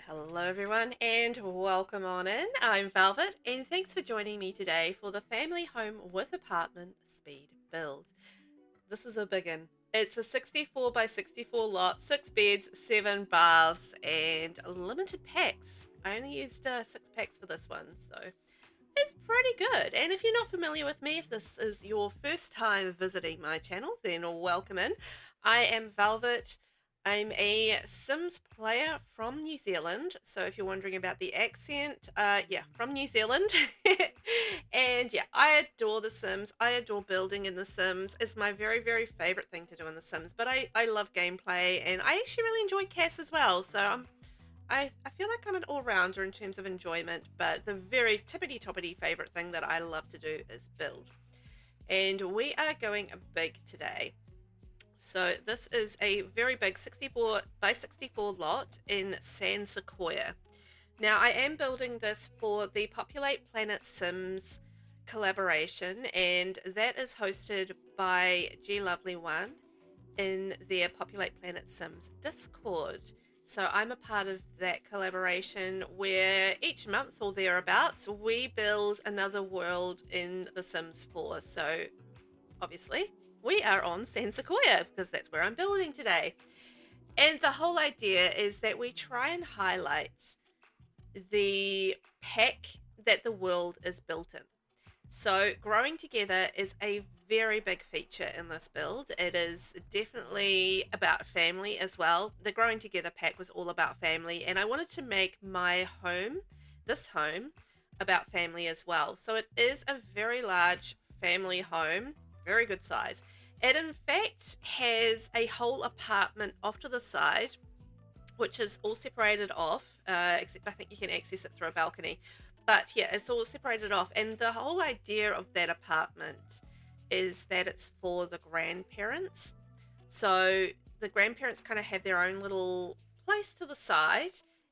Hello everyone, and welcome on in. I'm Velvet, and thanks for joining me today for the Family Home with Apartment Speed Build. This is a big one. It's a 64 by 64 lot, 6 beds, 7 baths, and limited packs. I only used 6 packs for this one, so it's pretty good. And if you're not familiar with me, if this is your first time visiting my channel, then welcome in. I am Velvet. I'm a Sims player from New Zealand. So if you're wondering about the accent, yeah, from New Zealand. And yeah, I adore the Sims. I adore building in the Sims. It's my very, very favorite thing to do in the Sims. But I love gameplay, and I actually really enjoy CAS as well. So I feel like I'm an all-rounder in terms of enjoyment, but the very tippity-toppity favorite thing that I love to do is build. And we are going big today. So this is a very big 64 by 64 lot in San Sequoia. Now I am building this for the Populate Planet Sims collaboration, and that is hosted by G Lovely One in their Populate Planet Sims Discord. So I'm a part of that collaboration where each month or thereabouts we build another world in The Sims 4. So obviously we are on San Sequoia because that's where I'm building today. And the whole idea is that we try and highlight the pack that the world is built in. So growing together is a very big feature in this build. It is definitely about family as well. The growing together pack was all about family, and I wanted to make my home, this home, about family as well. So it is a very large family home, very good size. It in fact has a whole apartment off to the side, which is all separated off, except I think you can access it through a balcony. But yeah, it's all separated off. And the whole idea of that apartment is that it's for the grandparents. So the grandparents kind of have their own little place to the side,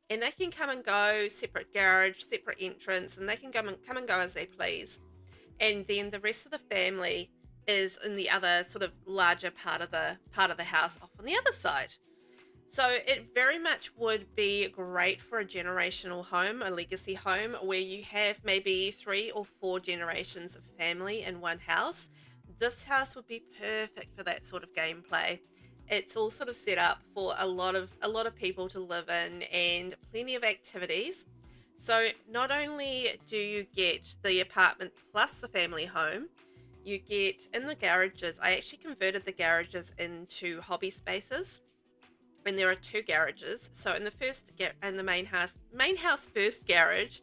and they can come and go, separate garage, separate entrance, and they can come and go as they please. And then the rest of the family is in the other sort of larger part of the house off on the other side. So it very much would be great for a generational home, a legacy home, where you have maybe 3 or 4 generations of family in one house. This house would be perfect for that sort of gameplay. It's all sort of set up for a lot of people to live in, and plenty of activities. So not only do you get the apartment plus the family home, you get in the garages. I actually converted the garages into hobby spaces. And there are 2 garages. So in the main house first garage,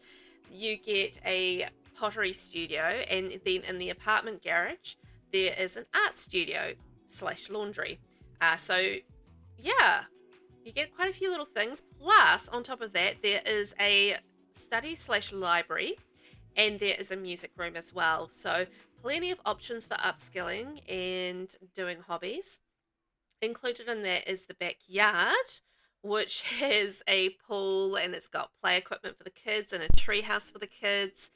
you get a pottery studio, and then in the apartment garage there is an art studio / laundry. So yeah, you get quite a few little things. Plus, on top of that, there is a study / library, and there is a music room as well. So plenty of options for upskilling and doing hobbies. Included in that is the backyard, which has a pool, and it's got play equipment for the kids and a tree house for the kids,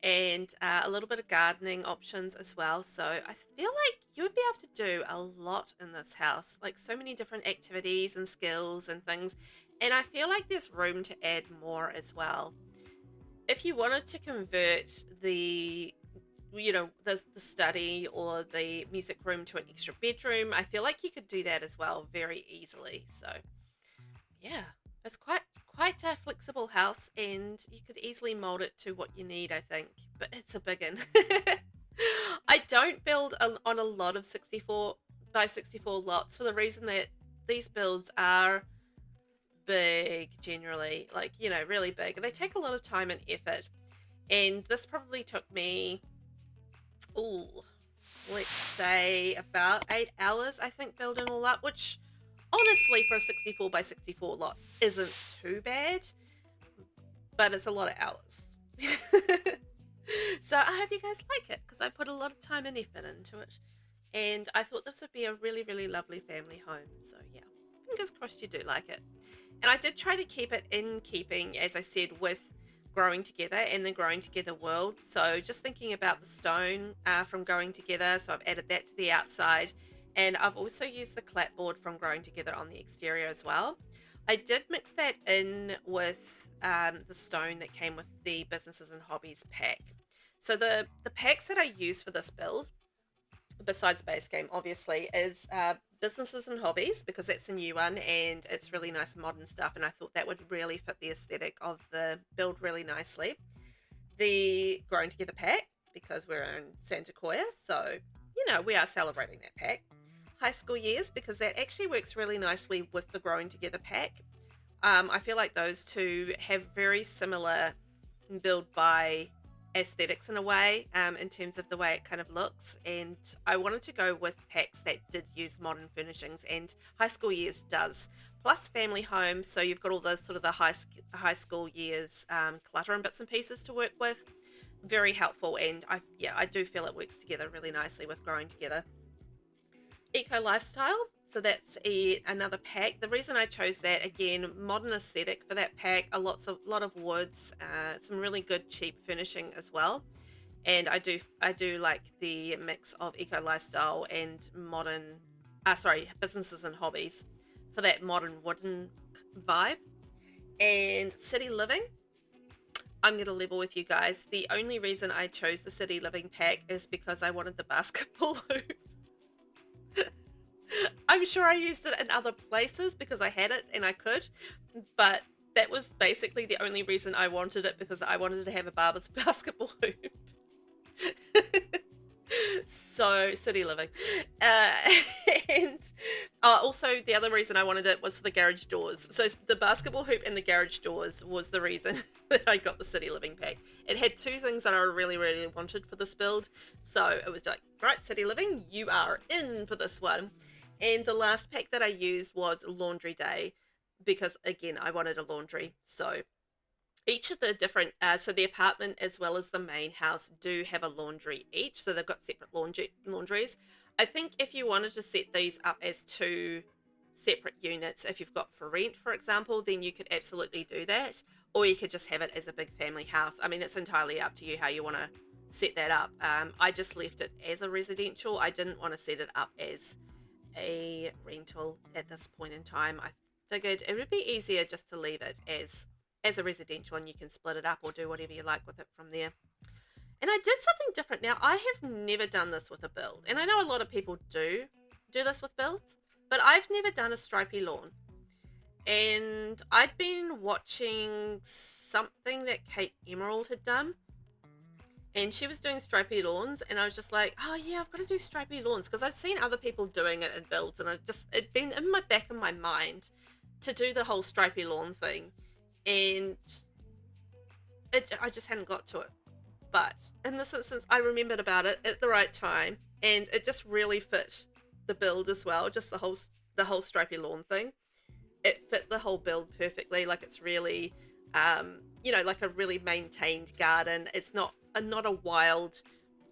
and a little bit of gardening options as well. So I feel like you would be able to do a lot in this house, like so many different activities and skills and things. And I feel like there's room to add more as well. If you wanted to convert the study or the music room to an extra bedroom, I feel like you could do that as well very easily. So yeah, it's quite a flexible house, and you could easily mold it to what you need, I think. But it's a big one. I don't build on a lot of 64 by 64 lots for the reason that these builds are big generally, like, really big. They take a lot of time and effort, and this probably took me, let's say about 8 hours, I think, building all up, which honestly for a 64 by 64 lot isn't too bad, but it's a lot of hours. So I hope you guys like it, because I put a lot of time and effort into it, and I thought this would be a really, really lovely family home. So yeah, fingers crossed you do like it. And I did try to keep it in keeping, as I said, with growing together and the growing together world. So just thinking about the stone from growing together, so I've added that to the outside, and I've also used the clapboard from growing together on the exterior as well. I did mix that in with the stone that came with the Businesses and Hobbies pack. So the packs that I use for this build, besides base game obviously, is Businesses and Hobbies, because that's a new one and it's really nice modern stuff, and I thought that would really fit the aesthetic of the build really nicely. The Growing Together pack, because we're in Santa Coya, so we are celebrating that pack. High School Years, because that actually works really nicely with the Growing Together pack. I feel like those two have very similar build by aesthetics in a way, in terms of the way it kind of looks, and I wanted to go with packs that did use modern furnishings, and High School Years does, plus family home, so you've got all the sort of the high school years clutter and bits and pieces to work with. Very helpful, and I do feel it works together really nicely with Growing Together. Eco Lifestyle, so that's another pack. The reason I chose that, again, modern aesthetic for that pack, a lot of woods, some really good cheap furnishing as well, and I do like the mix of Eco Lifestyle and modern, Businesses and Hobbies for that modern wooden vibe. And City Living, I'm going to level with you guys. The only reason I chose the City Living pack is because I wanted the basketball hoop. I'm sure I used it in other places because I had it and I could, but that was basically the only reason I wanted it, because I wanted to have a Barber's basketball hoop. So City Living, uh, and also the other reason I wanted it was for the garage doors. So the basketball hoop and the garage doors was the reason that I got the City Living pack. It had two things that I really wanted for this build, so it was like, right, City Living, you are in for this one. And the last pack that I used was Laundry Day, because again I wanted a laundry. So each of the different, so the apartment as well as the main house do have a laundry each, so they've got separate laundries. I think if you wanted to set these up as two separate units, if you've got for rent, for example, then you could absolutely do that, or you could just have it as a big family house. I mean, it's entirely up to you how you want to set that up. I just left it as a residential. I didn't want to set it up as a rental at this point in time. I figured it would be easier just to leave it as a residential, and you can split it up or do whatever you like with it from there. And I did something different. Now, I have never done this with a build, and I know a lot of people do this with builds, but I've never done a stripy lawn. And I'd been watching something that Kate Emerald had done, and she was doing stripy lawns, and I was just like, oh yeah, I've got to do stripy lawns, because I've seen other people doing it in builds, and it'd been in my back of my mind to do the whole stripy lawn thing, and I just hadn't got to it. But in this instance, I remembered about it at the right time, and it just really fit the build as well. Just the whole stripy lawn thing, it fit the whole build perfectly. Like, it's really, like a really maintained garden. It's not a wild,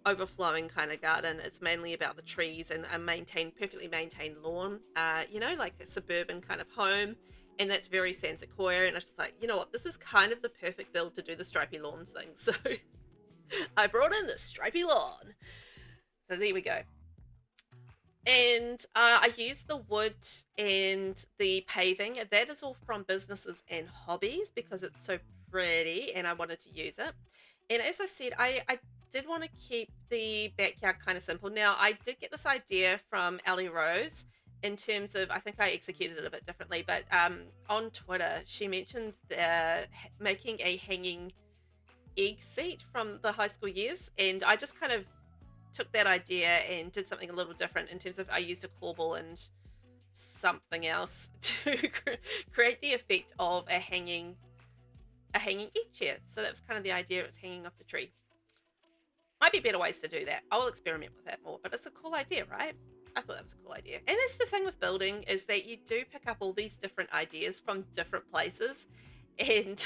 overflowing kind of garden. It's mainly about the trees and a perfectly maintained lawn. Like a suburban kind of home. And that's very San Sequoia. And I was just like, you know what? This is kind of the perfect build to do the stripy lawns thing. So I brought in the stripy lawn. So there we go. And I used the wood and the paving. That is all from Businesses and Hobbies, because it's so pretty and I wanted to use it. And as I said, I did want to keep the backyard kind of simple. Now, I did get this idea from Ellie Rose, in terms of, I think I executed it a bit differently, but on Twitter, she mentioned making a hanging egg seat from the high school years, and I just kind of took that idea and did something a little different, in terms of I used a corbel and something else to create the effect of a hanging egg chair. So that was kind of the idea. It was hanging off the tree. Might be better ways to do that. I will experiment with that more, but it's a cool idea, right? I thought that was a cool idea. And that's the thing with building, is that you do pick up all these different ideas from different places, and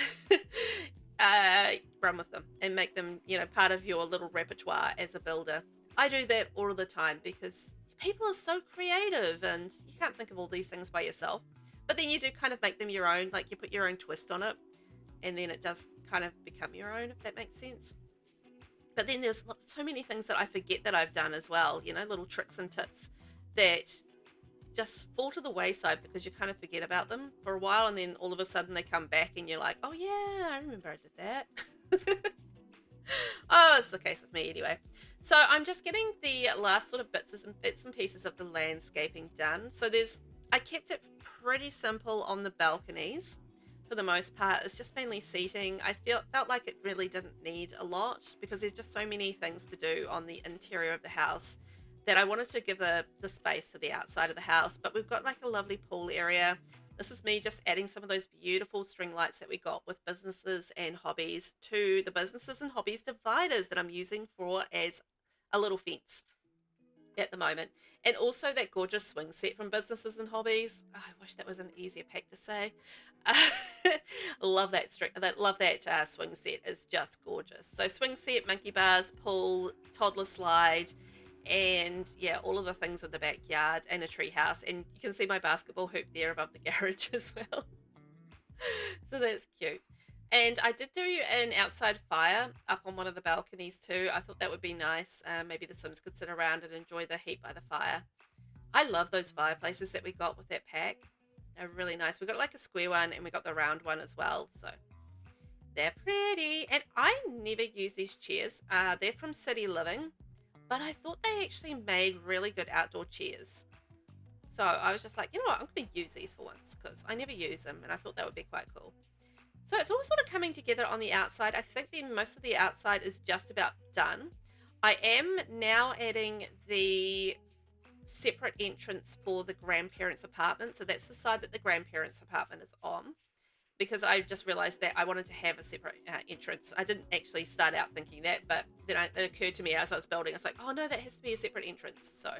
run with them and make them, part of your little repertoire as a builder. I do that all the time, because people are so creative and you can't think of all these things by yourself. But then you do kind of make them your own, like you put your own twist on it, and then it does kind of become your own, if that makes sense. But then there's so many things that I forget that I've done as well, little tricks and tips that just fall to the wayside because you kind of forget about them for a while, and then all of a sudden they come back and you're like, oh yeah, I remember I did that. Oh, it's the case with me anyway. So I'm just getting the last sort of bits and pieces of the landscaping done. So I kept it pretty simple on the balconies for the most part. It's just mainly seating. I felt like it really didn't need a lot because there's just so many things to do on the interior of the house that I wanted to give the space to the outside of the house. But we've got like a lovely pool area. This is me just adding some of those beautiful string lights that we got with businesses and hobbies to the businesses and hobbies dividers that I'm using for as a little fence at the moment. And also that gorgeous swing set from businesses and hobbies. Oh, I wish that was an easier pack to say. Love that swing set. Is just gorgeous. So swing set, monkey bars, pool, toddler slide, and yeah, all of the things in the backyard, and a tree house. And you can see my basketball hoop there above the garage as well. So that's cute. And I did do an outside fire up on one of the balconies too. I thought that would be nice. Maybe the Sims could sit around and enjoy the heat by the fire. I love those fireplaces that we got with that pack. They're really nice. We got like a square one and we got the round one as well. So they're pretty. And I never use these chairs. They're from City Living, but I thought they actually made really good outdoor chairs. So I was just like, you know what, I'm going to use these for once because I never use them and I thought that would be quite cool. So it's all sort of coming together on the outside. I think then most of the outside is just about done. I am now adding the separate entrance for the grandparents' apartment. So that's the side that the grandparents' apartment is on, because I just realized that I wanted to have a separate entrance. I didn't actually start out thinking that, but then it occurred to me as I was building. I was like, oh no, that has to be a separate entrance. So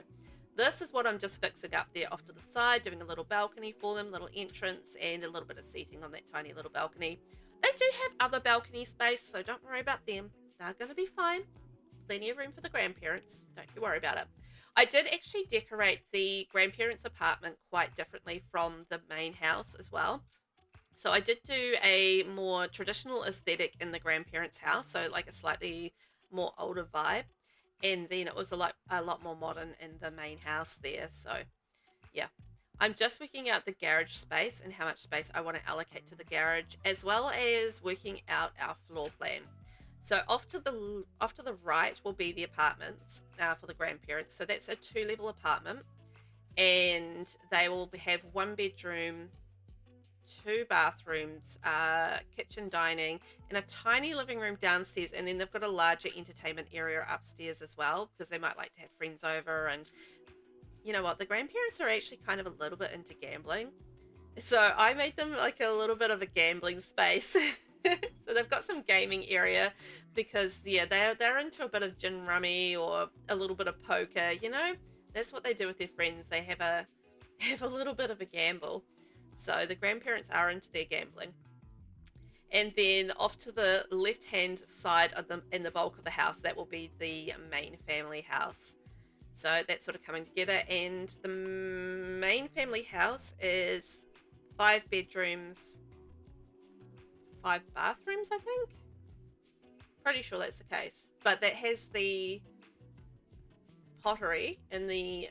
this is what I'm just fixing up there off to the side, doing a little balcony for them, little entrance, and a little bit of seating on that tiny little balcony. They do have other balcony space, so don't worry about them. They're going to be fine. Plenty of room for the grandparents. Don't you worry about it. I did actually decorate the grandparents' apartment quite differently from the main house as well. So I did do a more traditional aesthetic in the grandparents' house, so like a slightly more older vibe. And then it was a lot more modern in the main house there. So yeah, I'm just working out the garage space and how much space I want to allocate to the garage, as well as working out our floor plan. So off to the right will be the apartments for the grandparents. So that's a 2-level apartment, and they will have 1 bedroom, 2 bathrooms, kitchen, dining, and a tiny living room downstairs. And then they've got a larger entertainment area upstairs as well, because they might like to have friends over. And you know what? The grandparents are actually kind of a little bit into gambling. So I made them like a little bit of a gambling space. So they've got some gaming area because, yeah, they're into a bit of gin rummy or a little bit of poker, you know? That's what they do with their friends. They have a little bit of a gamble. So the grandparents are into their gambling. And then off to the left-hand side of in the bulk of the house, that will be the main family house. So that's sort of coming together. And the main family house is 5 bedrooms, 5 bathrooms, I think. Pretty sure that's the case. But that has the pottery in the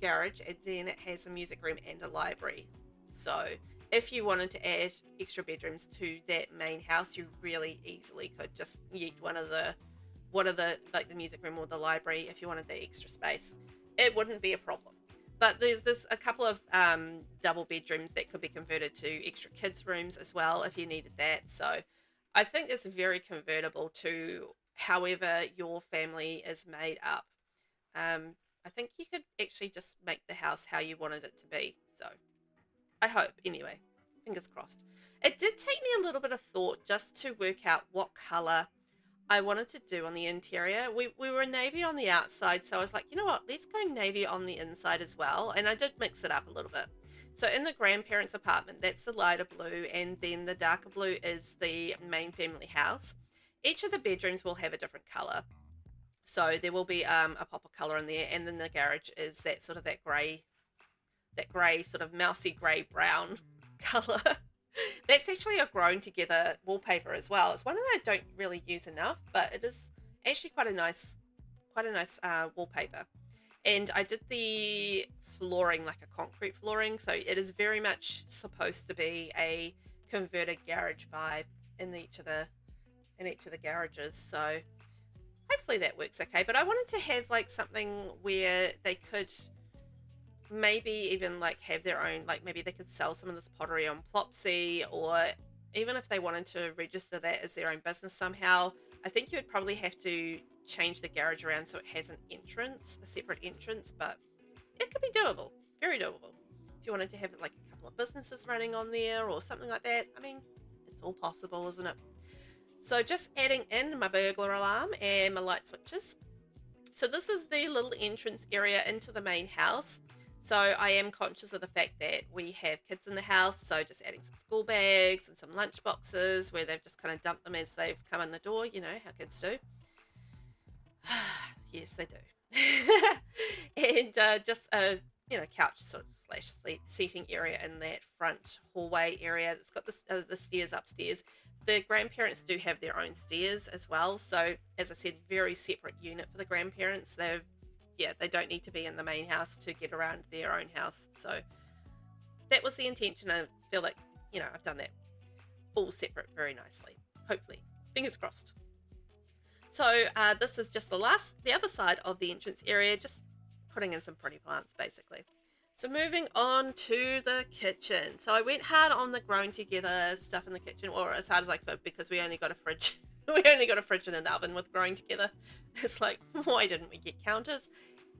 garage, and then it has a music room and a library. So if you wanted to add extra bedrooms to that main house, you really easily could just yeet one of the like the music room or the library if you wanted the extra space. It wouldn't be a problem. But there's a couple of double bedrooms that could be converted to extra kids rooms as well if you needed that. So I think it's very convertible to however your family is made up. I think you could actually just make the house how you wanted it to be. So I hope, anyway. Fingers crossed. It did take me a little bit of thought just to work out what color I wanted to do on the interior. We were navy on the outside, so I was like, you know what, let's go navy on the inside as well. And I did mix it up a little bit. So in the grandparents' apartment, that's the lighter blue, and then the darker blue is the main family house. Each of the bedrooms will have a different color. So there will be a pop of color in there, and then the garage is that grey sort of mousy grey brown color. That's actually a grown together wallpaper as well. It's one that I don't really use enough, but it is actually quite a nice wallpaper. And I did the flooring, like a concrete flooring. So it is very much supposed to be a converted garage vibe in each of the garages. So hopefully that works okay. But I wanted to have like something where they could maybe even like have their own, like maybe they could sell some of this pottery on Plopsy, or even if they wanted to register that as their own business somehow. I think you would probably have to change the garage around so it has an entrance, a separate entrance, but it could be doable, very doable. If you wanted to have like a couple of businesses running on there or something like that, I mean, it's all possible, isn't it? So just adding in my burglar alarm and my light switches. So this is the little entrance area into the main house. So I am conscious of the fact that we have kids in the house, so just adding some school bags and some lunch boxes where they've just kind of dumped them as they've come in the door, you know how kids do. Yes, they do. And just a couch sort of slash seating area in that front hallway area that's got the stairs upstairs. The grandparents do have their own stairs as well, so as I said, very separate unit for the grandparents. They don't need to be in the main house to get around their own house. So that was the intention. I feel like, I've done that all separate very nicely. Hopefully. Fingers crossed. So this is just the other side of the entrance area, just putting in some pretty plants basically. So moving on to the kitchen. So I went hard on the growing together stuff in the kitchen, or as hard as I could, because we only got a fridge. We only got a fridge and an oven with growing together. It's like, why didn't we get counters?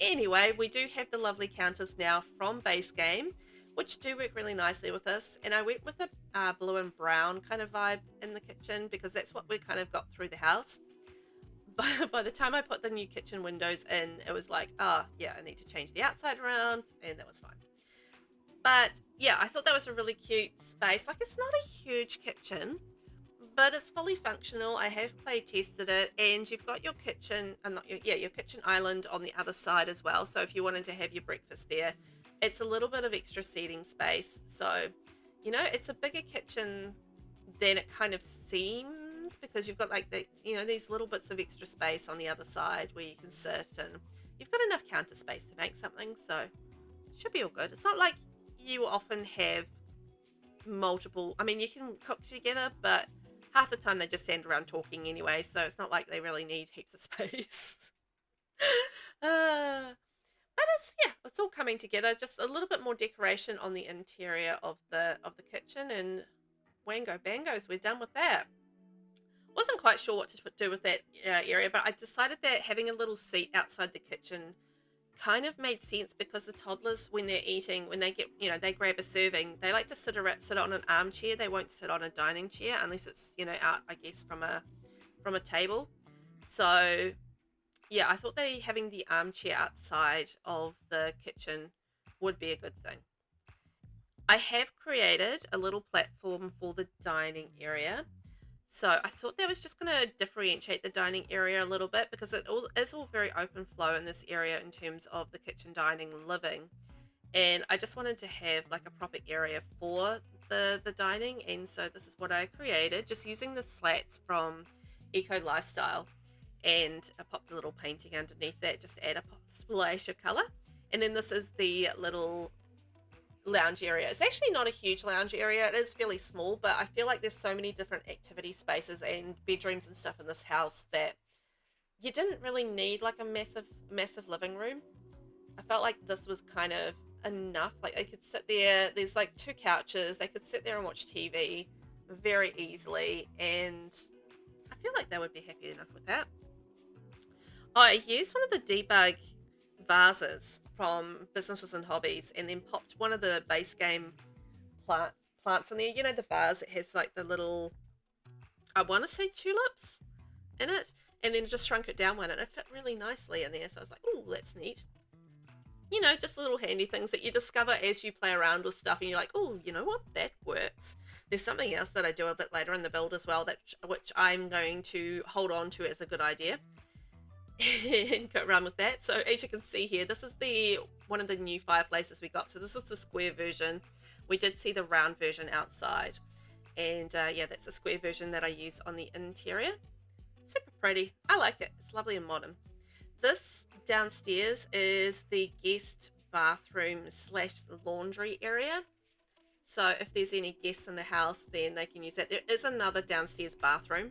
Anyway, we do have the lovely counters now from Base Game, which do work really nicely with this. And I went with a blue and brown kind of vibe in the kitchen because that's what we kind of got through the house. But by the time I put the new kitchen windows in, it was like, I need to change the outside around, and that was fine. But yeah, I thought that was a really cute space. Like, it's not a huge kitchen, but it's fully functional. I have play tested it, and you've got your kitchen, your kitchen island on the other side as well. So if you wanted to have your breakfast there, it's a little bit of extra seating space. So, it's a bigger kitchen than it kind of seems, because you've got like these little bits of extra space on the other side where you can sit, and you've got enough counter space to make something, so it should be all good. It's not like you often have multiple, I mean, you can cook together, but half the time they just stand around talking anyway, so it's not like they really need heaps of space. But it's all coming together. Just a little bit more decoration on the interior of the kitchen, and wango bangos, we're done with that. Wasn't quite sure what to do with that area, but I decided that having a little seat outside the kitchen kind of made sense, because the toddlers, when they're eating, when they get, they grab a serving, they like to sit on an armchair. They won't sit on a dining chair unless it's, out, I guess, from a table. So yeah, I thought having the armchair outside of the kitchen would be a good thing. I have created a little platform for the dining area. So I thought that was just going to differentiate the dining area a little bit, because it is all very open flow in this area in terms of the kitchen, dining, and living. And I just wanted to have like a proper area for the dining. And so this is what I created, just using the slats from Eco Lifestyle. And I popped a little painting underneath that, just to add a splash of color. And then this is the little lounge area. It's actually not a huge lounge area. It is fairly small, but I feel like there's so many different activity spaces and bedrooms and stuff in this house that you didn't really need like a massive living room. I felt like this was kind of enough. Like, they could sit there, there's like 2 couches, they could sit there and watch TV very easily, and I feel like they would be happy enough with that. I used one of the debug vases from Businesses and Hobbies, and then popped one of the Base Game plants in there. The vase, it has like the little, I want to say tulips in it, and then just shrunk it down one, and it fit really nicely in there. So I was like, oh, that's neat. Just little handy things that you discover as you play around with stuff, and you're like, oh, you know what, that works. There's something else that I do a bit later in the build as well, which I'm going to hold on to as a good idea and go around with that. So as you can see here, this is one of the new fireplaces we got. So this is the square version. We did see the round version outside, and that's the square version that I use on the interior. Super pretty. I like it. It's lovely and modern. This downstairs is the guest bathroom slash the laundry area. So if there's any guests in the house, then they can use that. There is another downstairs bathroom.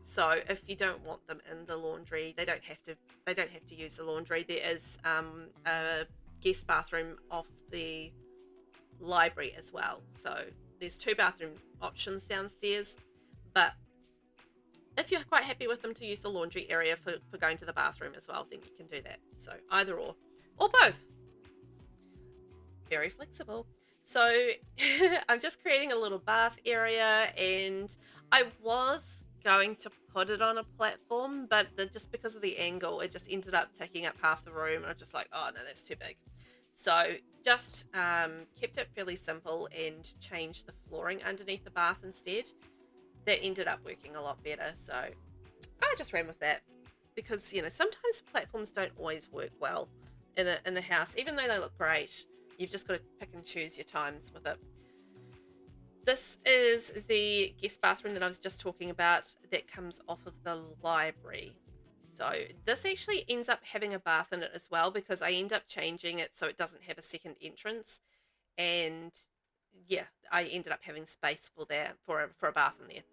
So if you don't want them in the laundry, they don't have to. They don't have to use the laundry. There is a guest bathroom off the library as well. So there's 2 bathroom options downstairs. But if you're quite happy with them to use the laundry area for going to the bathroom as well, then you can do that. So either or both. Very flexible. So I'm just creating a little bath area, and I was going to put it on a platform, but just because of the angle, it just ended up taking up half the room. And I'm just like, oh no, that's too big. So just kept it fairly simple and changed the flooring underneath the bath instead. That ended up working a lot better. So I just ran with that because, you know, sometimes platforms don't always work well in a house, even though they look great. You've just got to pick and choose your times with it. This is the guest bathroom that I was just talking about that comes off of the library. So this actually ends up having a bath in it as well, because I end up changing it so it doesn't have a second entrance. And yeah, I ended up having space for a bath in there.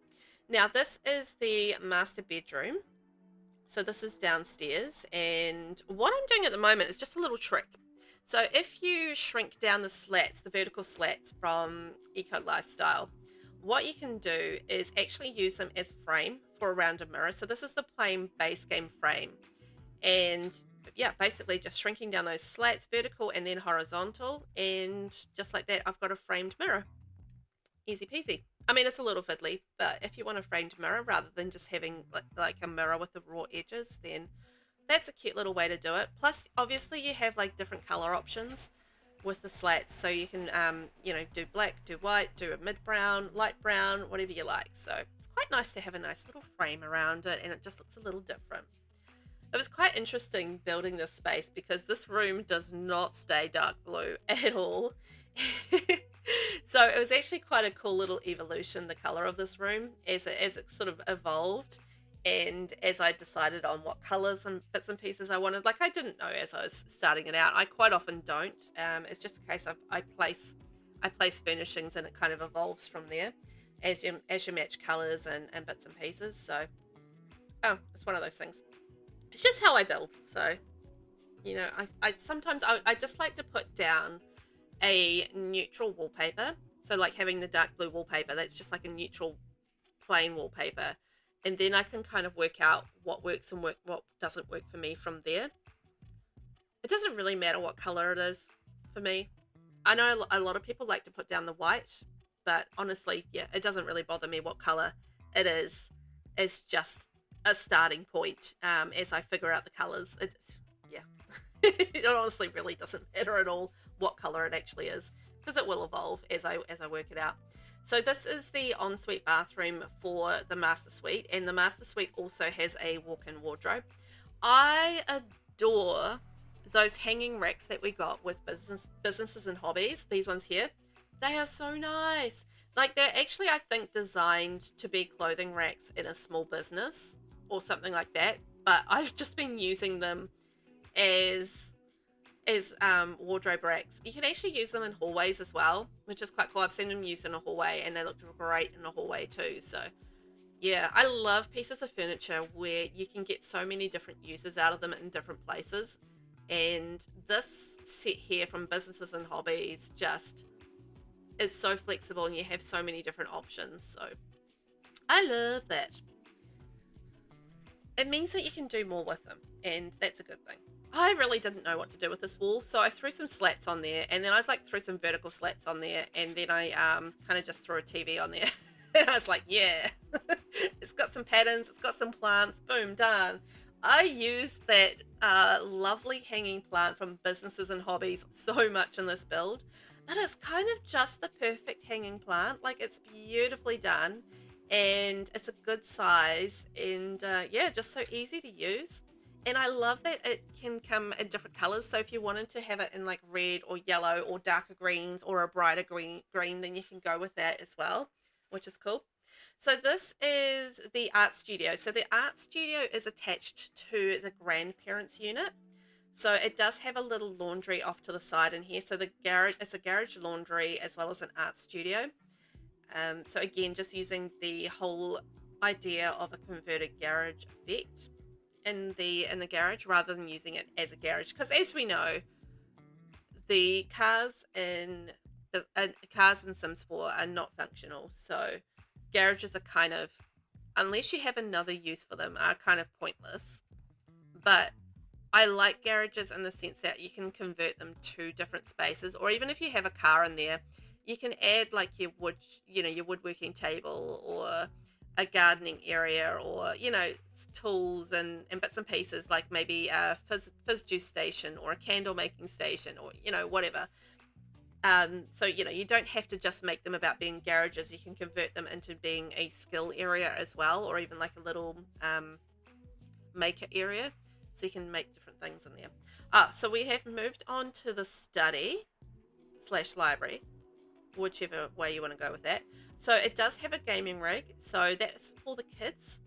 Now this is the master bedroom. So this is downstairs, and what I'm doing at the moment is just a little trick. So if you shrink down the slats, the vertical slats from Eco Lifestyle, what you can do is actually use them as frame for a rounded mirror. So this is the plain base game frame. And yeah, basically just shrinking down those slats, vertical and then horizontal. And just like that, I've got a framed mirror. Easy peasy. I mean, it's a little fiddly, but if you want a framed mirror rather than just having like a mirror with the raw edges, then that's a cute little way to do it. Plus, obviously, you have like different color options with the slats. So you can, you know, do black, do white, do a mid brown, light brown, whatever you like. So it's quite nice to have a nice little frame around it, and it just looks a little different. It was quite interesting building this space because this room does not stay dark blue at all. So it was actually quite a cool little evolution, the color of this room, as it sort of evolved. And as I decided on what colors and bits and pieces I wanted, like I didn't know as I was starting it out. I quite often don't. It's just a case of I place furnishings and it kind of evolves from there as you match colors and bits and pieces. So, oh, it's one of those things. It's just how I build. So, you know, I sometimes I just like to put down a neutral wallpaper. So like having the dark blue wallpaper, that's just like a neutral plain wallpaper. And then I can kind of work out what works and what doesn't work for me from there. It doesn't really matter what color it is for me. I know a lot of people like to put down the white, but honestly, yeah, it doesn't really bother me what color it is. It's just a starting point as I figure out the colors. Yeah, it honestly really doesn't matter at all what color it actually is, because it will evolve as I work it out. So this is the ensuite bathroom for the master suite, and the master suite also has a walk-in wardrobe. I adore those hanging racks that we got with businesses and hobbies. These ones here, they are so nice. Like they're actually, I think, designed to be clothing racks in a small business or something like that. But I've just been using them as wardrobe racks. You can actually use them in hallways as well, which is quite cool. I've seen them used in a hallway and they look great in a hallway too. So yeah, I love pieces of furniture where you can get so many different uses out of them in different places. And this set here from Businesses and Hobbies just is so flexible, and you have so many different options. So I love that. It means that you can do more with them, and that's a good thing. I really didn't know what to do with this wall, so I threw some slats on there, and then I threw some vertical slats on there, and then I kind of just threw a TV on there. And I was like, yeah, it's got some patterns, it's got some plants, boom, done. I used that lovely hanging plant from Businesses and Hobbies so much in this build, but it's kind of just the perfect hanging plant. Like, it's beautifully done, and it's a good size, and yeah, just so easy to use. And I love that it can come in different colors. So if you wanted to have it in like red or yellow or darker greens or a brighter green, then you can go with that as well, which is cool. So this is the art studio. So the art studio is attached to the grandparents unit. So it does have a little laundry off to the side in here. So the garage, it's a garage laundry as well as an art studio. So again, just using the whole idea of a converted garage effect in the garage rather than using it as a garage, because as we know, the cars in Sims 4 are not functional. So garages are kind of, unless you have another use for them, are kind of pointless. But I like garages in the sense that you can convert them to different spaces, or even if you have a car in there, you can add like your your woodworking table, or a gardening area, or tools and bits and pieces, like maybe a fizz juice station or a candle making station, or whatever. So you don't have to just make them about being garages. You can convert them into being a skill area as well, or even like a little maker area, so you can make different things in there. So we have moved on to the study slash library, whichever way you want to go with that. So it does have a gaming rig, so that's for the kids,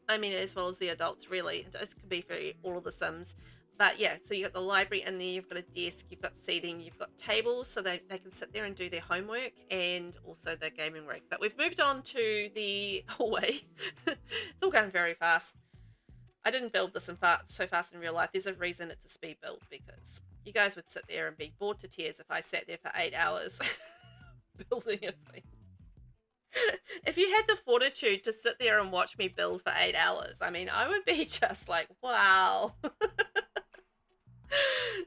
I mean, as well as the adults, really. It could be for all of the Sims. But yeah, so you've got the library in there, you've got a desk, you've got seating, you've got tables, so they can sit there and do their homework, and also the gaming rig. But we've moved on to the hallway. It's all going very fast. I didn't build this so fast in real life. There's a reason it's a speed build, because you guys would sit there and be bored to tears if I sat there for 8 hours building a thing. If you had the fortitude to sit there and watch me build for 8 hours, I mean, I would be just like, wow.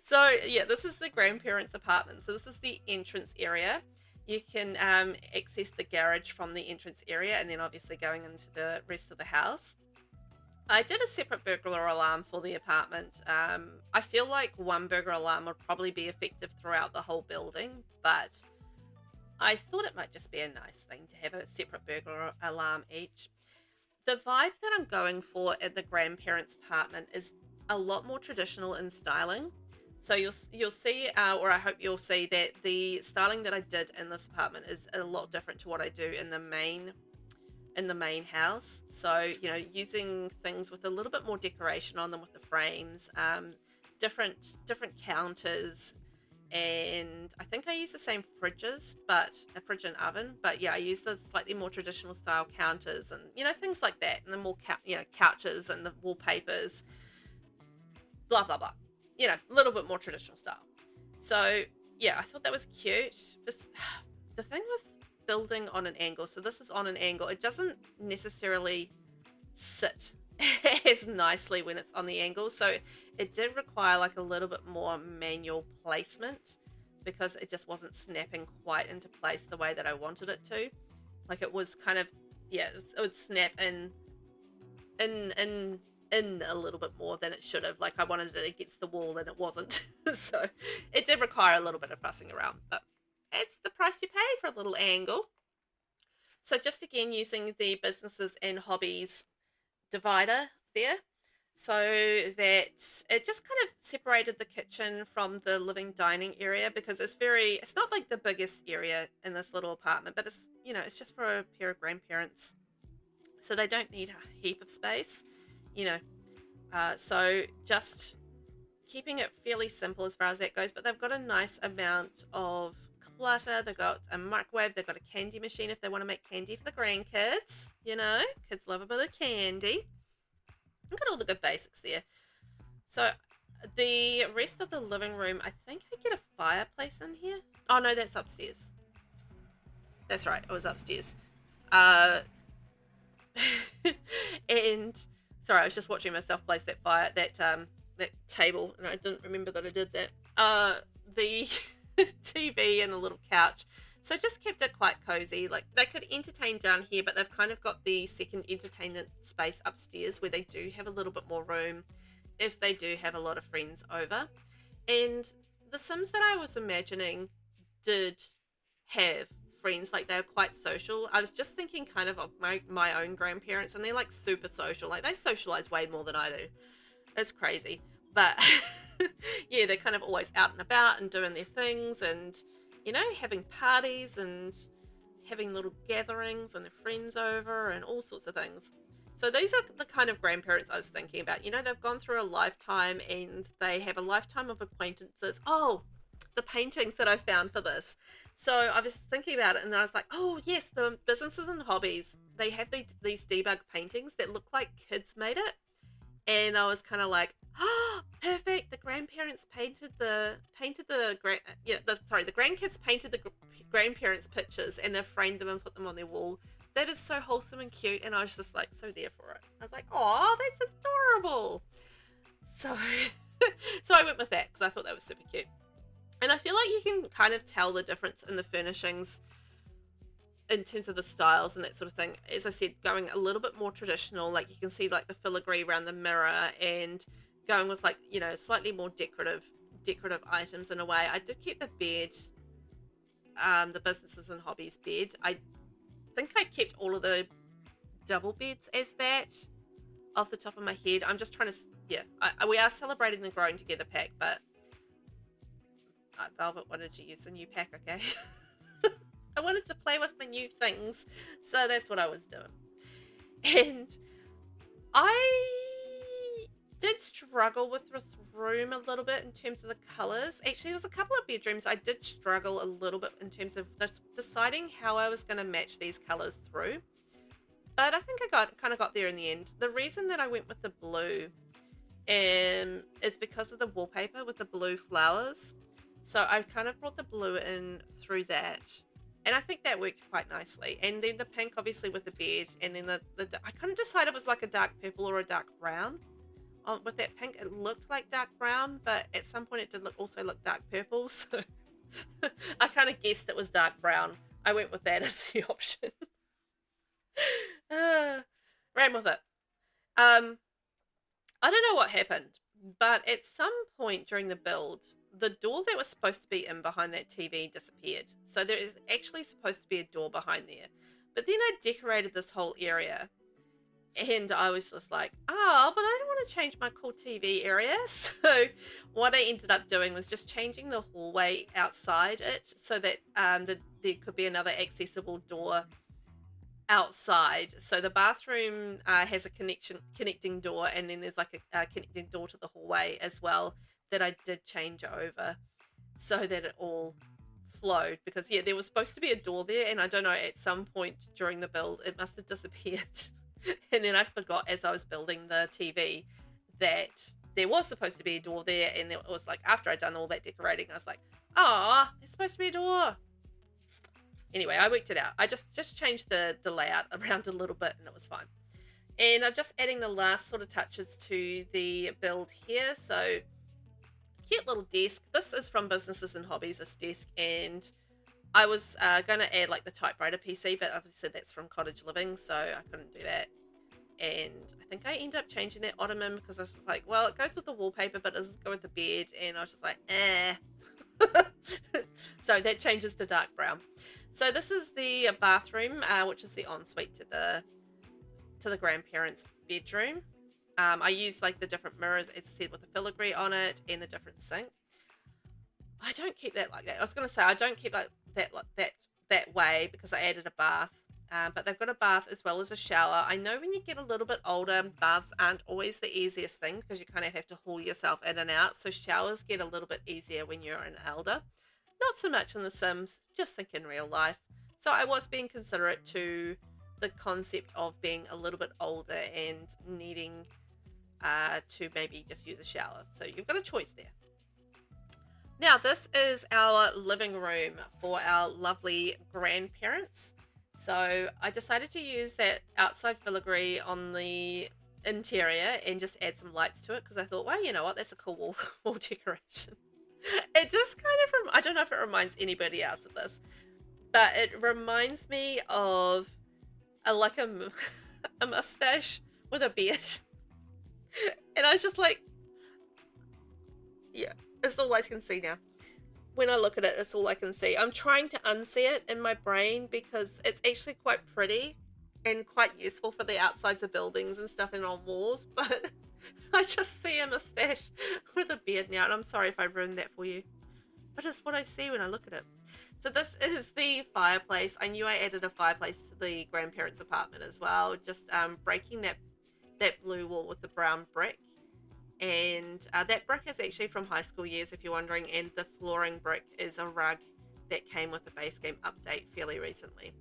So yeah, this is the grandparents' apartment. So this is the entrance area. You can access the garage from the entrance area, and then obviously going into the rest of the house. I did a separate burglar alarm for the apartment. I feel like one burglar alarm would probably be effective throughout the whole building, but I thought it might just be a nice thing to have a separate burglar alarm each. The vibe that I'm going for at the grandparents' apartment is a lot more traditional in styling. So you'll see, or I hope you'll see, that the styling that I did in this apartment is a lot different to what I do in the main house. So using things with a little bit more decoration on them, with the frames, different counters, and I think I use the same fridges, but a fridge and oven. But yeah, I use the slightly more traditional style counters, and things like that, and the more couches and the wallpapers, blah blah blah. A little bit more traditional style. So yeah, I thought that was cute. The thing with building on an angle, so this is on an angle, it doesn't necessarily sit as nicely when it's on the angle. So it did require like a little bit more manual placement, because it just wasn't snapping quite into place the way that I wanted it to. Like it was kind of, yeah, it would snap in a little bit more than it should have. Like I wanted it against the wall and it wasn't. So it did require a little bit of fussing around, but it's the price you pay for a little angle. So just again using the businesses and hobbies divider there, so that it just kind of separated the kitchen from the living dining area, because it's not like the biggest area in this little apartment, but it's just for a pair of grandparents, so they don't need a heap of space, so just keeping it fairly simple as far as that goes. But they've got a nice amount of clutter. They've got a microwave, they've got a candy machine if they want to make candy for the grandkids. Kids love a bit of candy. I've got all the good basics there. So the rest of the living room, I think I get a fireplace in here. Oh no, that's upstairs. That's right, it was upstairs. And sorry, I was just watching myself place that that table, and I didn't remember that I did that. The TV and a little couch. So just kept it quite cozy. Like they could entertain down here, but they've kind of got the second entertainment space upstairs, where they do have a little bit more room if they do have a lot of friends over. And the Sims that I was imagining did have friends, like they're quite social. I was just thinking kind of my own grandparents, and they're like super social. Like they socialize way more than I do. It's crazy. But yeah, they're kind of always out and about and doing their things, and having parties and having little gatherings and their friends over and all sorts of things. So these are the kind of grandparents I was thinking about. You know, they've gone through a lifetime and they have a lifetime of acquaintances. Oh, the paintings that I found for this. So I was thinking about it and I was like, oh, yes, the businesses and hobbies, they have these debug paintings that look like kids made it. And I was kind of like, oh, perfect. The grandparents the grandkids painted the grandparents' pictures and they've framed them and put them on their wall. That is so wholesome and cute, and I was just like so there for it. I was like, oh, that's adorable. So, so I went with that because I thought that was super cute. And I feel like you can kind of tell the difference in the furnishings in terms of the styles and that sort of thing. As I said, going a little bit more traditional, like you can see like the filigree around the mirror, and going with like, you know, slightly more decorative items in a way. I did keep the bed, the businesses and hobbies bed. I think I kept all of the double beds as that off the top of my head. I'm just trying to, yeah, we are celebrating the Growing Together pack, but Velvet wanted to use a new pack, okay? I wanted to play with my new things, so that's what I was doing. And I did struggle with this room a little bit in terms of the colors. Actually, there was a couple of bedrooms I did struggle a little bit in terms of deciding how I was going to match these colors through. But I think I kind of got there in the end. The reason that I went with the blue is because of the wallpaper with the blue flowers. So I kind of brought the blue in through that. And I think that worked quite nicely. And then the pink, obviously, with the bed. And then I couldn't decide if it was like a dark purple or a dark brown. With that pink, it looked like dark brown, but at some point it did also look dark purple. So I kind of guessed it was dark brown. I went with that as the option. Ran with it. I don't know what happened, but at some point during the build, the door that was supposed to be in behind that TV disappeared. So there is actually supposed to be a door behind there. But then I decorated this whole area and I was just like, oh, but I don't want to change my cool TV area. So what I ended up doing was just changing the hallway outside it so that there could be another accessible door outside. So the bathroom has a connecting door, and then there's like a connecting door to the hallway as well that I did change over so that it all flowed, because yeah, there was supposed to be a door there, and I don't know, at some point during the build it must have disappeared. And then I forgot as I was building the TV that there was supposed to be a door there, and it was like after I'd done all that decorating I was like, ah, there's supposed to be a door. Anyway, I worked it out. I just changed the layout around a little bit and it was fine. And I'm just adding the last sort of touches to the build here. So cute little desk. This is from Businesses and Hobbies, this desk, and I was going to add like the typewriter PC, but obviously that's from Cottage Living, so I couldn't do that. And I think I ended up changing that ottoman because I was just like, well, it goes with the wallpaper, but does it go with the bed? And I was just like, eh. So that changes to dark brown. So this is the bathroom, which is the ensuite to the grandparents' bedroom. I use like the different mirrors, as I said, with the filigree on it and the different sink. I don't keep that like that. I was going to say I don't keep like that way because I added a bath. But they've got a bath as well as a shower. I know when you get a little bit older, baths aren't always the easiest thing because you kind of have to haul yourself in and out. So showers get a little bit easier when you're an elder. Not so much in The Sims, just think in real life. So I was being considerate to the concept of being a little bit older and needing to maybe just use a shower. So you've got a choice there. Now this is our living room for our lovely grandparents. So I decided to use that outside filigree on the interior and just add some lights to it because I thought, well, you know what, that's a cool wall decoration. It just kind of, I don't know if it reminds anybody else of this, but it reminds me of a mustache with a beard. And I was just like, yeah, it's all I can see now. When I look at it, it's all I can see. I'm trying to unsee it in my brain because it's actually quite pretty and quite useful for the outsides of buildings and stuff and on walls, but I just see a mustache with a beard now, and I'm sorry if I ruined that for you, but it's what I see when I look at it. So this is the fireplace. I knew I added a fireplace to the grandparents' apartment as well. Just breaking that blue wall with the brown brick. And that brick is actually from high school years, if you're wondering. And the flooring brick is a rug that came with the base game update fairly recently.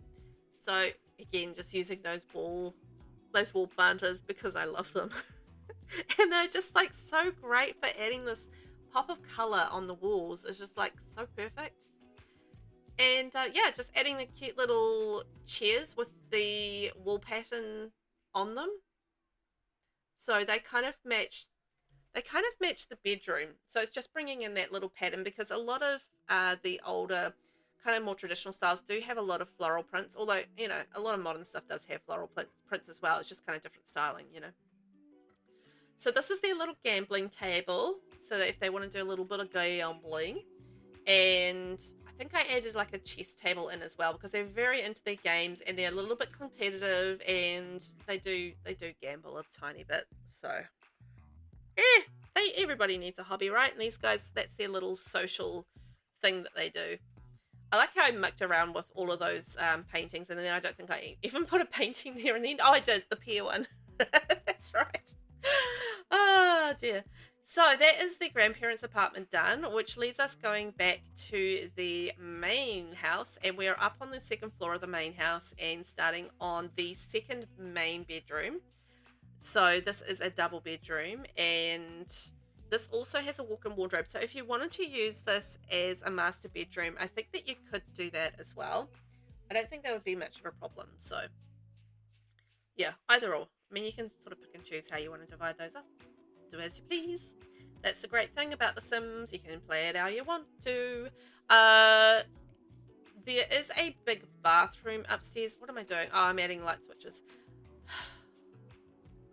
So again, just using those wall planters because I love them. And they're just like so great for adding this pop of color on the walls. It's just like so perfect. And yeah, just adding the cute little chairs with the wall pattern on them. So they kind of match the bedroom. So it's just bringing in that little pattern, because a lot of the older kind of more traditional styles do have a lot of floral prints, although, you know, a lot of modern stuff does have floral prints as well. It's just kind of different styling, you know. So this is their little gambling table, so that if they want to do a little bit of gambling. And I think I added like a chess table in as well, because they're very into their games and they're a little bit competitive, and they do gamble a tiny bit. So everybody needs a hobby, right? And these guys, that's their little social thing that they do. I like how I mucked around with all of those paintings, and then I don't think I even put a painting there in the end. Oh, I did, the pear one. That's right. Oh dear. So that is the grandparents' apartment done, which leaves us going back to the main house, and we're up on the second floor of the main house and starting on the second main bedroom. So this is a double bedroom, and this also has a walk-in wardrobe. So if you wanted to use this as a master bedroom, I think that you could do that as well. I don't think that would be much of a problem. So yeah, either or. I mean, you can sort of pick and choose how you want to divide those up. Do as you please. That's the great thing about The Sims. You can play it how you want to. There is a big bathroom upstairs. What am I doing? Oh, I'm adding light switches.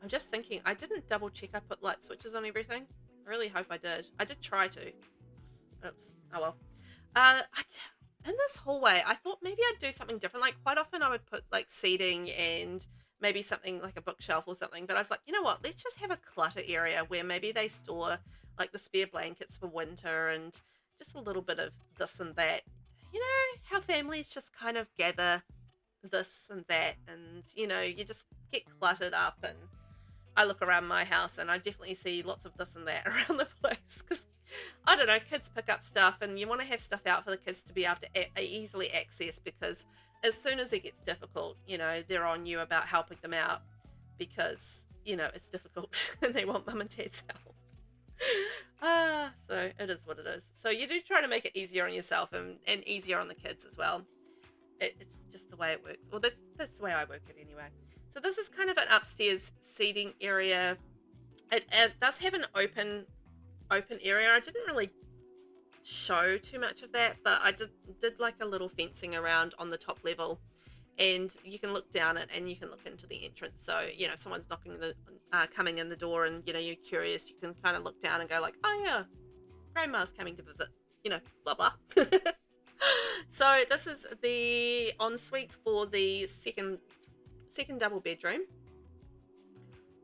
I'm just thinking, I didn't double check I put light switches on everything. I really hope I did. I did try to. Oops. Oh well. In this hallway, I thought maybe I'd do something different. Like, quite often I would put like seating and maybe something like a bookshelf or something. But I was like, you know what? Let's just have a clutter area where maybe they store like the spare blankets for winter and just a little bit of this and that. You know, how families just kind of gather this and that, and you know, you just get cluttered up. And I look around my house and I definitely see lots of this and that around the place, because I don't know, kids pick up stuff and you want to have stuff out for the kids to be able to easily access, because as soon as it gets difficult, you know, they're on you about helping them out, because, you know, it's difficult and they want mum and dad's help. So it is what it is. So you do try to make it easier on yourself and easier on the kids as well. It's just the way it works. Well, that's the way I work it anyway. So this is kind of an upstairs seating area. It does have an open area. I didn't really show too much of that, but I just did like a little fencing around on the top level, and you can look down it and you can look into the entrance. So, you know, if someone's coming in the door and, you know, you're curious, you can kind of look down and go like, oh yeah, grandma's coming to visit, you know, blah blah. So this is the ensuite for the second double bedroom.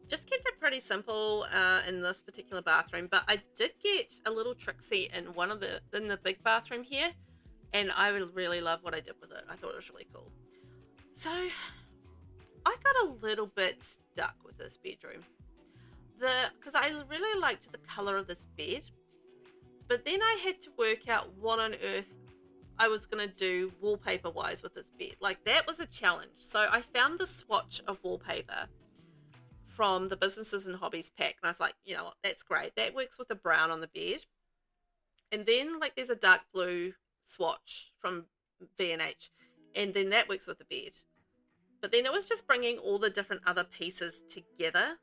Just kept it pretty simple in this particular bathroom, but I did get a little tricksy in the big bathroom here, and I really love what I did with it. I thought it was really cool. So I got a little bit stuck with this bedroom, because I really liked the color of this bed, but then I had to work out what on earth I was going to do wallpaper wise with this bed. Like, that was a challenge. So I found the swatch of wallpaper from the Businesses and Hobbies pack, and I was like, you know what, that's great. That works with the brown on the bed. And then like there's a dark blue swatch from B&H, and then that works with the bed. But then it was just bringing all the different other pieces together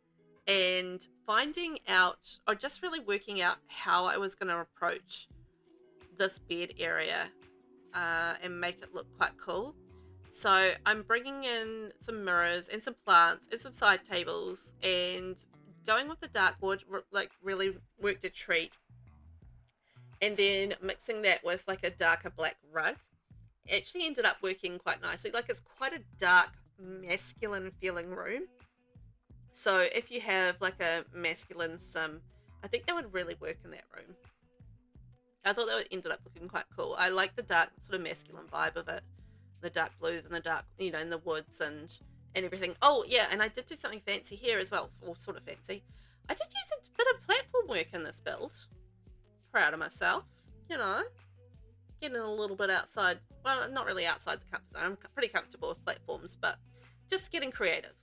and finding out, or just really working out how I was going to approach this bed area and make it look quite cool. So I'm bringing in some mirrors and some plants and some side tables, and going with the dark wood like really worked a treat. And then mixing that with like a darker black rug actually ended up working quite nicely. Like, it's quite a dark masculine feeling room. So if you have like a masculine sim, I think that would really work in that room. I thought that ended up looking quite cool. I like the dark sort of masculine vibe of it, the dark blues and the dark, you know, in the woods and everything. Oh yeah, and I did do something fancy here as well, or sort of fancy. I did use a bit of platform work in this build. Proud of myself, you know, getting a little bit outside. Well, not really outside the comfort zone. I'm pretty comfortable with platforms, but just getting creative.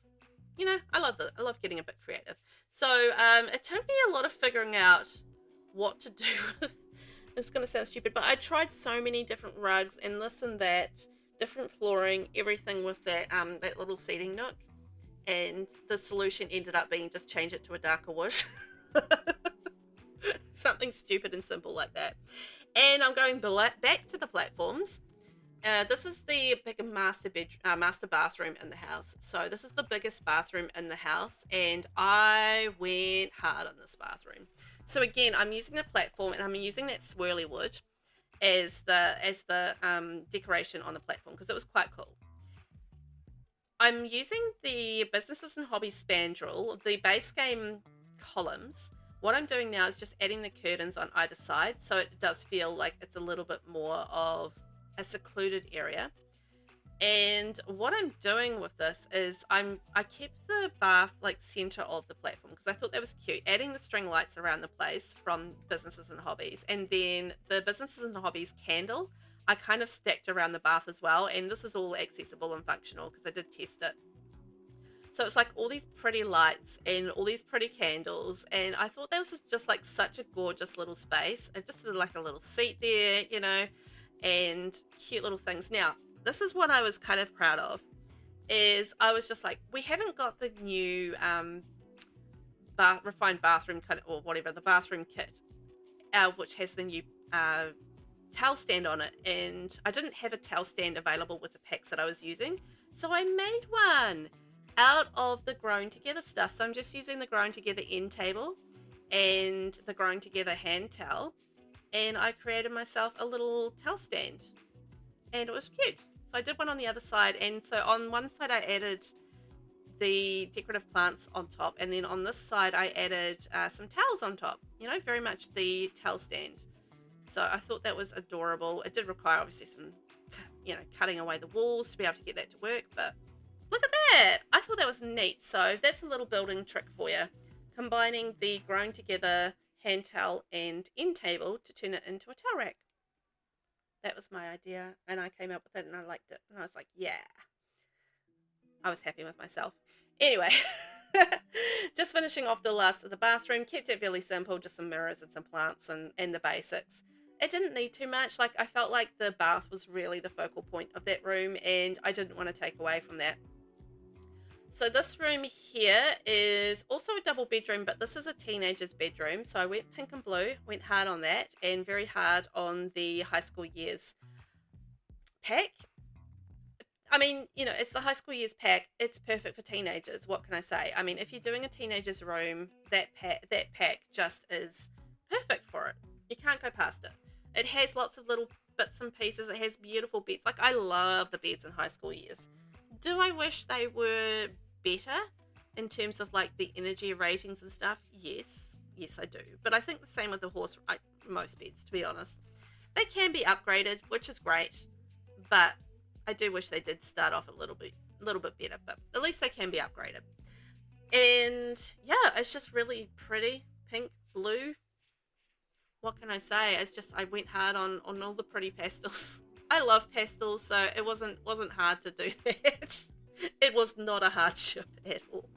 You know, I love that. I love getting a bit creative. So it took me a lot of figuring out what to do with. It's going to sound stupid, but I tried so many different rugs and this and that, different flooring, everything with that little seating nook, and the solution ended up being just change it to a darker wood. Something stupid and simple like that. And I'm going back to the platforms. This is the big master bathroom in the house. So this is the biggest bathroom in the house, and I went hard on this bathroom. So again, I'm using the platform, and I'm using that swirly wood as the decoration on the platform because it was quite cool. I'm using the Businesses and Hobbies spandrel, the base game columns. What I'm doing now is just adding the curtains on either side, so it does feel like it's a little bit more of a secluded area. And what I'm doing with this is I kept the bath like center of the platform because I thought that was cute, adding the string lights around the place from Businesses and Hobbies, and then the Businesses and Hobbies candle I kind of stacked around the bath as well. And this is all accessible and functional because I did test it. So it's like all these pretty lights and all these pretty candles, and I thought that was just like such a gorgeous little space. It just had like a little seat there, you know, and cute little things. Now, this is what I was kind of proud of, is I was just like, we haven't got the new refined bathroom kind of, or whatever, the bathroom kit, which has the new towel stand on it, and I didn't have a towel stand available with the packs that I was using, so I made one out of the Grown Together stuff. So I'm just using the Grown Together end table and the Grown Together hand towel, and I created myself a little towel stand, and it was cute. So I did one on the other side, and so on one side I added the decorative plants on top, and then on this side I added some towels on top, you know, very much the towel stand. So I thought that was adorable. It did require obviously some, you know, cutting away the walls to be able to get that to work, but look at that. I thought that was neat. So that's a little building trick for you. Combining the Grown Together hand towel and end table to turn it into a towel rack. That was my idea, and I came up with it and I liked it. And I was like, yeah. I was happy with myself. Anyway, just finishing off the last of the bathroom. Kept it really simple, just some mirrors and some plants and the basics. It didn't need too much. Like, I felt like the bath was really the focal point of that room, and I didn't want to take away from that. So this room here is also a double bedroom, but this is a teenager's bedroom. So I went pink and blue, went hard on that, and very hard on the high school years pack. I mean, you know, it's the high school years pack. It's perfect for teenagers. What can I say? I mean, if you're doing a teenager's room, that pack just is perfect for it. You can't go past it. It has lots of little bits and pieces. It has beautiful beds. Like, I love the beds in high school years. Do I wish they were better in terms of like the energy ratings and stuff? Yes, I do. But I think the same with the most beds, to be honest. They can be upgraded, which is great, but I do wish they did start off a little bit better. But at least they can be upgraded. And yeah, it's just really pretty, pink, blue. What can I say? It's just, I went hard on all the pretty pastels. I love pastels, so it wasn't hard to do that. It was not a hardship at all.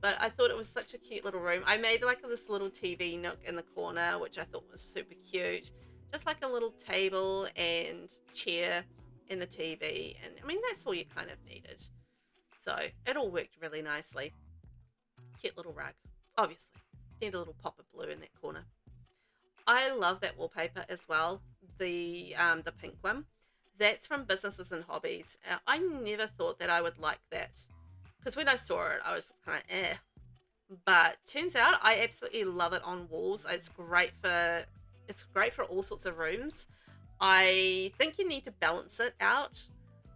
But I thought it was such a cute little room. I made like this little TV nook in the corner, which I thought was super cute. Just like a little table and chair in the TV. And I mean, that's all you kind of needed. So it all worked really nicely. Cute little rug, obviously. Need a little pop of blue in that corner. I love that wallpaper as well, the pink one. That's from Businesses and Hobbies. I never thought that I would like that, because when I saw it, I was just kind of eh. But turns out I absolutely love it on walls. It's great for all sorts of rooms. I think you need to balance it out.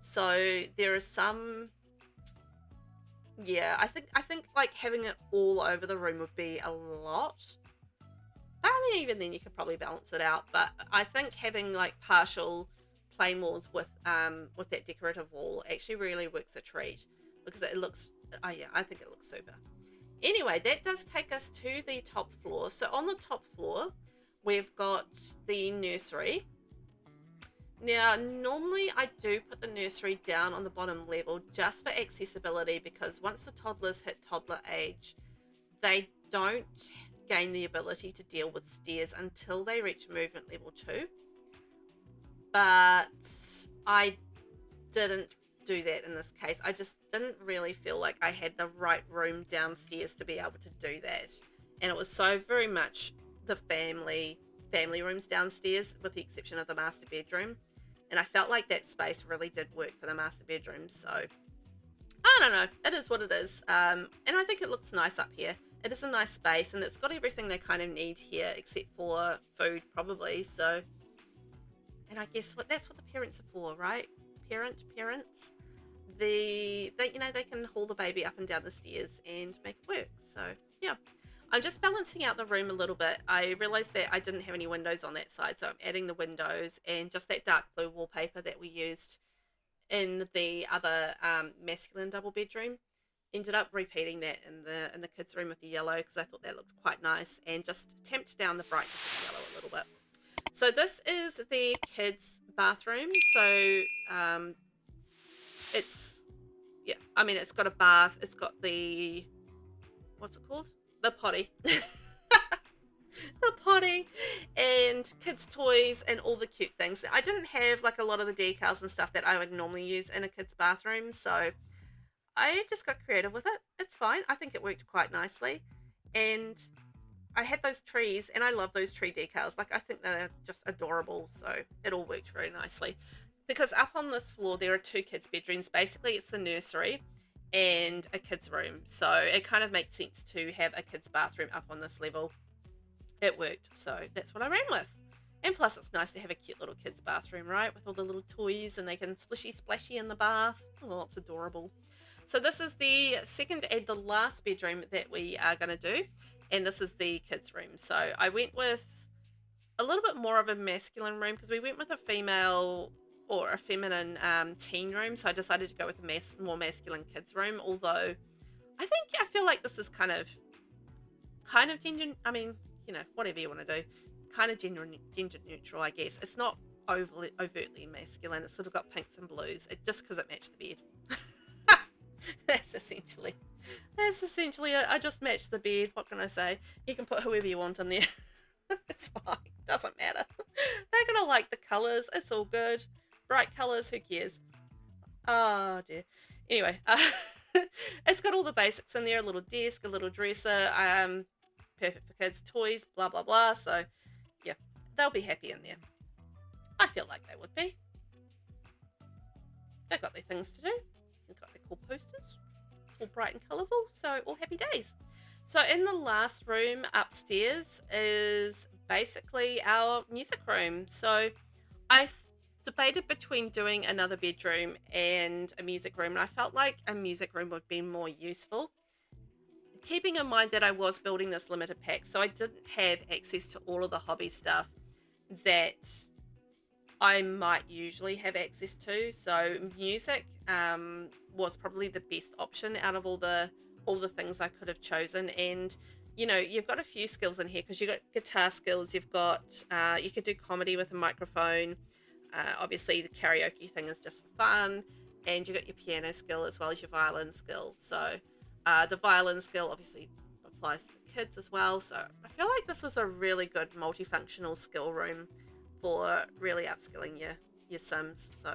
So there are some. Yeah, I think like having it all over the room would be a lot. I mean, even then you could probably balance it out, but I think having like partial plain walls with that decorative wall actually really works a treat, because it looks, oh yeah, I think it looks super. Anyway, that does take us to the top floor. So on the top floor, we've got the nursery. Now, normally I do put the nursery down on the bottom level just for accessibility, because once the toddlers hit toddler age, they don't gain the ability to deal with stairs until they reach movement level 2. But I didn't do that in this case. I just didn't really feel like I had the right room downstairs to be able to do that. And it was so very much the family rooms downstairs, with the exception of the master bedroom. And I felt like that space really did work for the master bedroom. So I don't know. It is what it is. And I think it looks nice up here. It is a nice space, and it's got everything they kind of need here, except for food, probably. So, and I guess that's what the parents are for, right? Parents. They can haul the baby up and down the stairs and make it work. So yeah, I'm just balancing out the room a little bit. I realized that I didn't have any windows on that side, so I'm adding the windows and just that dark blue wallpaper that we used in the other masculine double bedroom. Ended up repeating that in the kids' room with the yellow, because I thought that looked quite nice, and just tamped down the brightness of the yellow a little bit. So this is the kids' bathroom. So it's, yeah, I mean, it's got a bath, it's got the, what's it called? The potty. The potty, and kids' toys and all the cute things. I didn't have like a lot of the decals and stuff that I would normally use in a kid's bathroom, so I just got creative with it. It's fine. I think it worked quite nicely. And I had those trees, and I love those tree decals. Like, I think they're just adorable, so it all worked very nicely. Because up on this floor, there are 2 kids' bedrooms. Basically, it's the nursery and a kid's room. So it kind of makes sense to have a kid's bathroom up on this level. It worked, so that's what I ran with. And plus, it's nice to have a cute little kid's bathroom, right? With all the little toys, and they can splishy splashy in the bath. Oh, it's adorable. So this is the second and the last bedroom that we are going to do. And this is the kids' room. So I went with a little bit more of a masculine room, because we went with a female or a feminine teen room. So I decided to go with a more masculine kids' room. Although I feel like this is kind of gender, I mean, you know, whatever you want to do. Kind of gender neutral, I guess. It's not overtly masculine. It's sort of got pinks and blues. Just because it matched the bed. That's essentially it. I just matched the bed. What can I say? You can put whoever you want in there. It's fine. Doesn't matter. They're gonna like the colours. It's all good. Bright colours. Who cares? Oh dear. Anyway, it's got all the basics in there. A little desk, a little dresser. Perfect for kids' toys. Blah blah blah. So yeah, they'll be happy in there. I feel like they would be. They've got their things to do. They've got their cool posters, all bright and colourful, so all happy days. So in the last room upstairs is basically our music room. So I debated between doing another bedroom and a music room, and I felt like a music room would be more useful. Keeping in mind that I was building this limited pack, so I didn't have access to all of the hobby stuff that I might usually have access to. So music was probably the best option out of all the things I could have chosen. And you know, you've got a few skills in here, because you've got guitar skills, you've got you could do comedy with a microphone, obviously the karaoke thing is just for fun, and you've got your piano skill as well as your violin skill. So the violin skill obviously applies to the kids as well. So I feel like this was a really good multifunctional skill room for really upskilling your Sims. So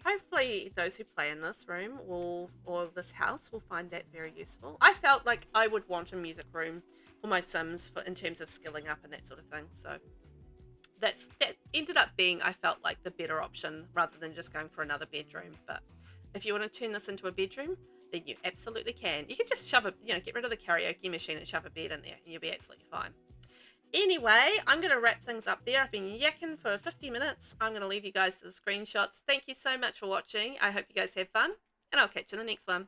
hopefully those who play in this room or this house will find that very useful. I felt like I would want a music room for my Sims in terms of skilling up and that sort of thing. So that ended up being, I felt like, the better option rather than just going for another bedroom. But if you want to turn this into a bedroom, then you absolutely can. You can just get rid of the karaoke machine and shove a bed in there, and you'll be absolutely fine. Anyway, I'm going to wrap things up there. I've been yakking for 50 minutes. I'm going to leave you guys to the screenshots. Thank you so much for watching. I hope you guys have fun, and I'll catch you in the next one.